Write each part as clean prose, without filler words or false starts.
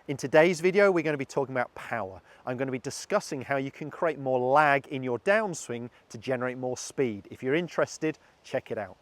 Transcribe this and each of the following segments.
In today's video, we're going to be talking about power. I'm going to be discussing how you can create more lag in your downswing to generate more speed. If you're interested, check it out.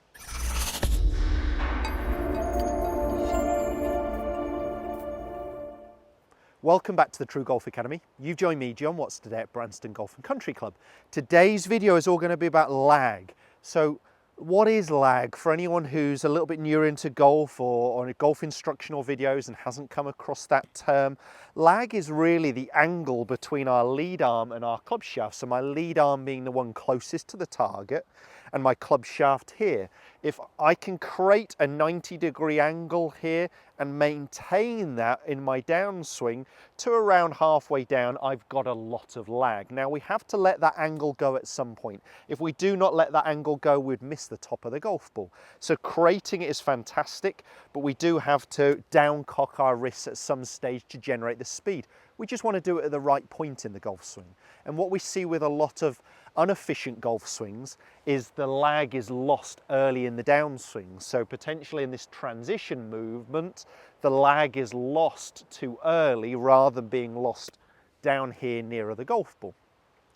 Welcome back to the TruGolf Academy. You've joined me, Jon Watts, today at Branston Golf and Country Club. Today's video is all going to be about lag. So what is lag? For anyone who's a little bit newer into golf or golf instructional videos and hasn't come across that term, lag is really the angle between our lead arm and our club shaft. So my lead arm being the one closest to the target and my club shaft here. If I can create a 90-degree angle here and maintain that in my downswing to around halfway down, I've got a lot of lag. Now we have to let that angle go at some point. If we do not let that angle go, we'd miss the top of the golf ball. So creating it is fantastic, but we do have to downcock our wrists at some stage to generate the speed. We just want to do it at the right point in the golf swing. And what we see with a lot of inefficient golf swings is the lag is lost early in the downswing. So potentially in this transition movement, the lag is lost too early rather than being lost down here nearer the golf ball.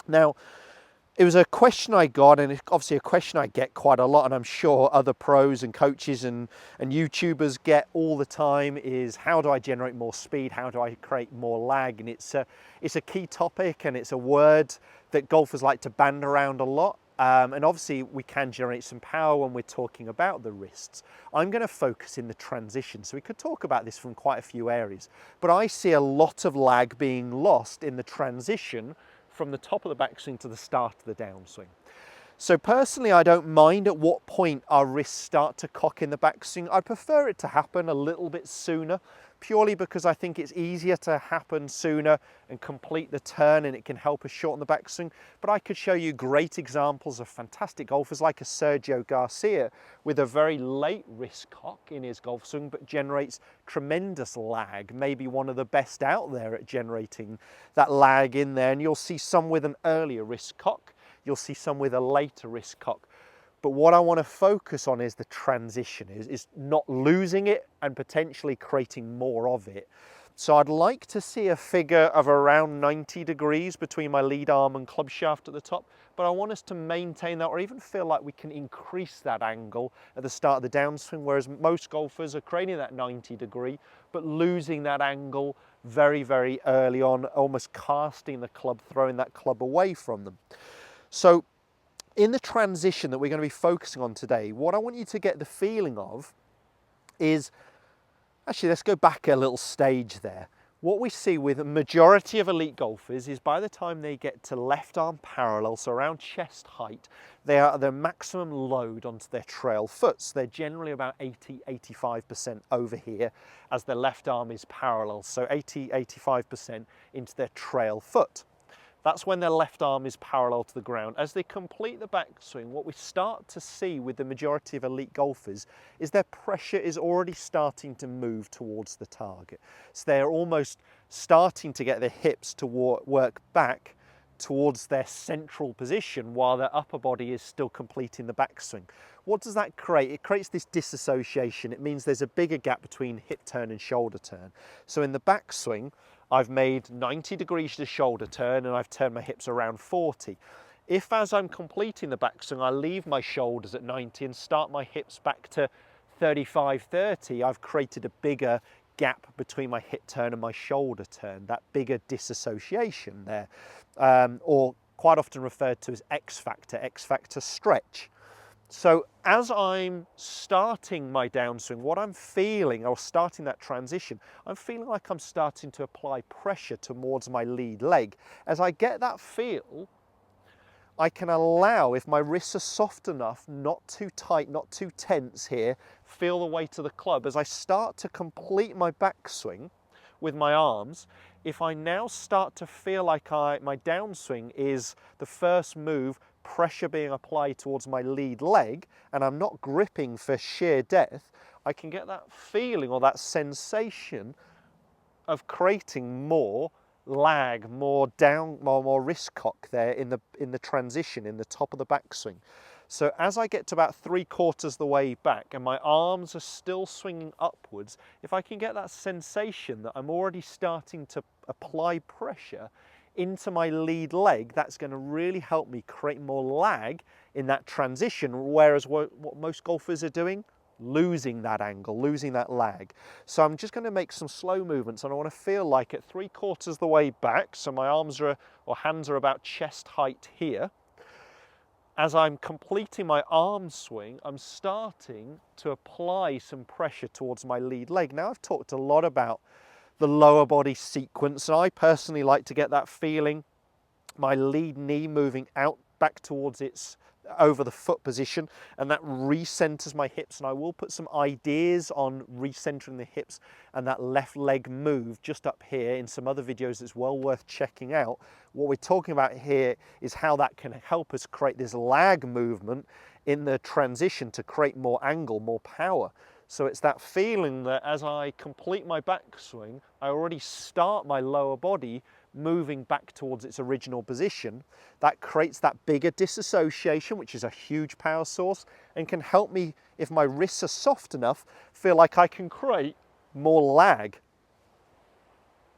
Now, it was a question I got, and it's obviously a question I get quite a lot, and I'm sure other pros and coaches and YouTubers get all the time, is how do I generate more speed? How do I create more lag? And it's a key topic, and it's a word that golfers like to band around a lot. And obviously we can generate some power when we're talking about the wrists. I'm going to focus in the transition, so we could talk about this from quite a few areas. But I see a lot of lag being lost in the transition from the top of the backswing to the start of the downswing. So personally, I don't mind at what point our wrists start to cock in the backswing. I prefer it to happen a little bit sooner, purely because I think it's easier to happen sooner and complete the turn, and it can help us shorten the backswing. But I could show you great examples of fantastic golfers like a Sergio Garcia with a very late wrist cock in his golf swing, but generates tremendous lag, maybe one of the best out there at generating that lag in there. And you'll see some with an earlier wrist cock, you'll see some with a later wrist cock. But what I want to focus on is the transition, is not losing it and potentially creating more of it. So I'd like to see a figure of around 90 degrees between my lead arm and club shaft at the top, but I want us to maintain that, or even feel like we can increase that angle at the start of the downswing, whereas most golfers are creating that 90 degree, but losing that angle very, very early on, almost casting the club, throwing that club away from them. So in the transition that we're going to be focusing on today, what I want you to get the feeling of is, actually let's go back a little stage there. What we see with a majority of elite golfers is by the time they get to left arm parallel, so around chest height, they are at their maximum load onto their trail foot. So they're generally about 80–85% over here as their left arm is parallel. So 80–85% into their trail foot. That's when their left arm is parallel to the ground. As they complete the backswing, what we start to see with the majority of elite golfers is their pressure is already starting to move towards the target. So they're almost starting to get their hips to work back towards their central position while their upper body is still completing the backswing. What does that create? It creates this disassociation. It means there's a bigger gap between hip turn and shoulder turn. So in the backswing, I've made 90 degrees to shoulder turn and I've turned my hips around 40. If as I'm completing the backswing, I leave my shoulders at 90 and start my hips back to 35–30, I've created a bigger gap between my hip turn and my shoulder turn, that bigger disassociation there, or quite often referred to as X factor stretch. So as I'm starting my downswing, what I'm feeling, or starting that transition, I'm feeling like I'm starting to apply pressure towards my lead leg. As I get that feel, I can allow, if my wrists are soft enough, not too tight, not too tense here, feel the weight of the club. As I start to complete my backswing with my arms, if I now start to feel like my downswing is the first move, pressure being applied towards my lead leg, and I'm not gripping for sheer depth, I can get that feeling or that sensation of creating more lag, more wrist cock there in the transition, in the top of the backswing. So as I get to about 3/4 the way back and my arms are still swinging upwards, if I can get that sensation that I'm already starting to apply pressure into my lead leg, that's going to really help me create more lag in that transition, whereas what most golfers are doing, losing that angle, losing that lag. So I'm just going to make some slow movements, and I want to feel like at 3/4 the way back, so my arms are, or hands are about chest height here. As I'm completing my arm swing, I'm starting to apply some pressure towards my lead leg. Now, I've talked a lot about the lower body sequence, and I personally like to get that feeling, my lead knee moving out back towards its over the foot position, and that recenters my hips. And I will put some ideas on recentering the hips and that left leg move just up here in some other videos that's well worth checking out. What we're talking about here is how that can help us create this lag movement in the transition to create more angle, more power. So it's that feeling that as I complete my backswing, I already start my lower body moving back towards its original position. That creates that bigger disassociation, which is a huge power source, and can help me, if my wrists are soft enough, feel like I can create more lag,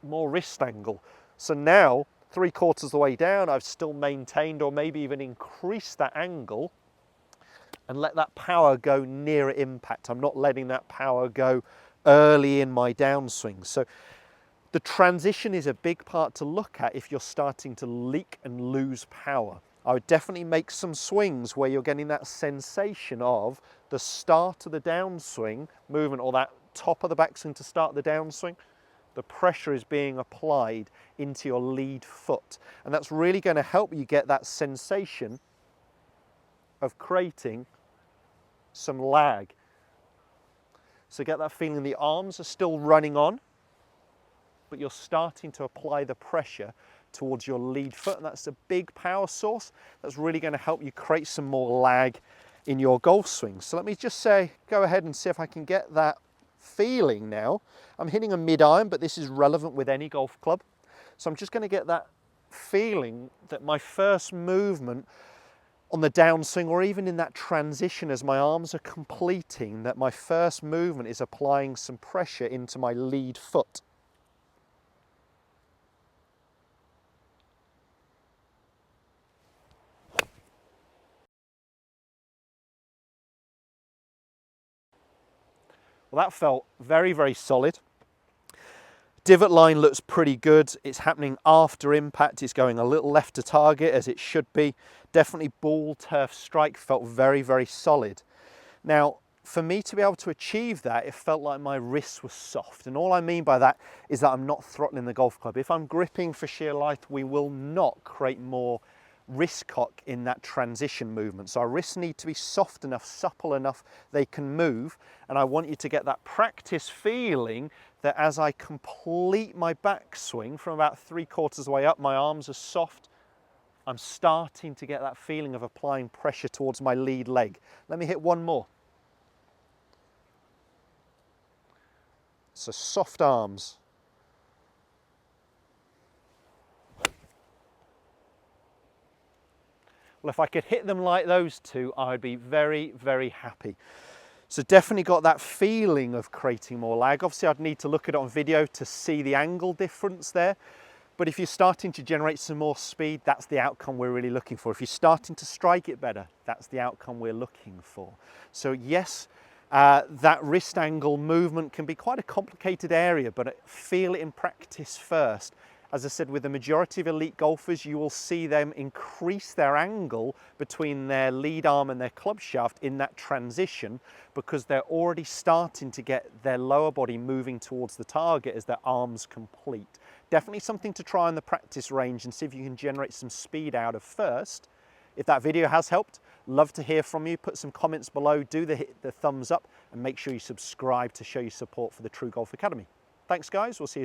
more wrist angle. So now, 3/4 the way down, I've still maintained or maybe even increased that angle and let that power go nearer impact. I'm not letting that power go early in my downswing. So the transition is a big part to look at if you're starting to leak and lose power. I would definitely make some swings where you're getting that sensation of the start of the downswing movement, or that top of the backswing to start the downswing. The pressure is being applied into your lead foot. And that's really going to help you get that sensation of creating some lag. So get that feeling the arms are still running on, but you're starting to apply the pressure towards your lead foot, and that's a big power source that's really going to help you create some more lag in your golf swing. So let me just go ahead and see if I can get that feeling now. I'm hitting a mid-iron, but this is relevant with any golf club. So I'm just going to get that feeling that my first movement on the downswing, or even in that transition as my arms are completing, that my first movement is applying some pressure into my lead foot. Well, that felt very, very solid. Divot line looks pretty good. It's happening after impact. It's going a little left to target, as it should be. Definitely ball turf strike felt very, very solid. Now, for me to be able to achieve that, it felt like my wrists were soft. And all I mean by that is that I'm not throttling the golf club. If I'm gripping for sheer life, we will not create more wrist cock in that transition movement. So our wrists need to be soft enough, supple enough, they can move. And I want you to get that practice feeling that as I complete my backswing from about 3/4 the way up, my arms are soft. I'm starting to get that feeling of applying pressure towards my lead leg. Let me hit one more. So soft arms. Well, if I could hit them like those two, I'd be very, very happy. So definitely got that feeling of creating more lag. Obviously, I'd need to look at it on video to see the angle difference there. But if you're starting to generate some more speed, that's the outcome we're really looking for. If you're starting to strike it better, that's the outcome we're looking for. So yes, that wrist angle movement can be quite a complicated area, but feel it in practice first. As I said, with the majority of elite golfers, you will see them increase their angle between their lead arm and their club shaft in that transition, because they're already starting to get their lower body moving towards the target as their arms complete. Definitely something to try on the practice range and see if you can generate some speed out of first. If that video has helped, love to hear from you. Put some comments below, hit the thumbs up, and make sure you subscribe to show your support for the TruGolf Academy. Thanks guys, we'll see you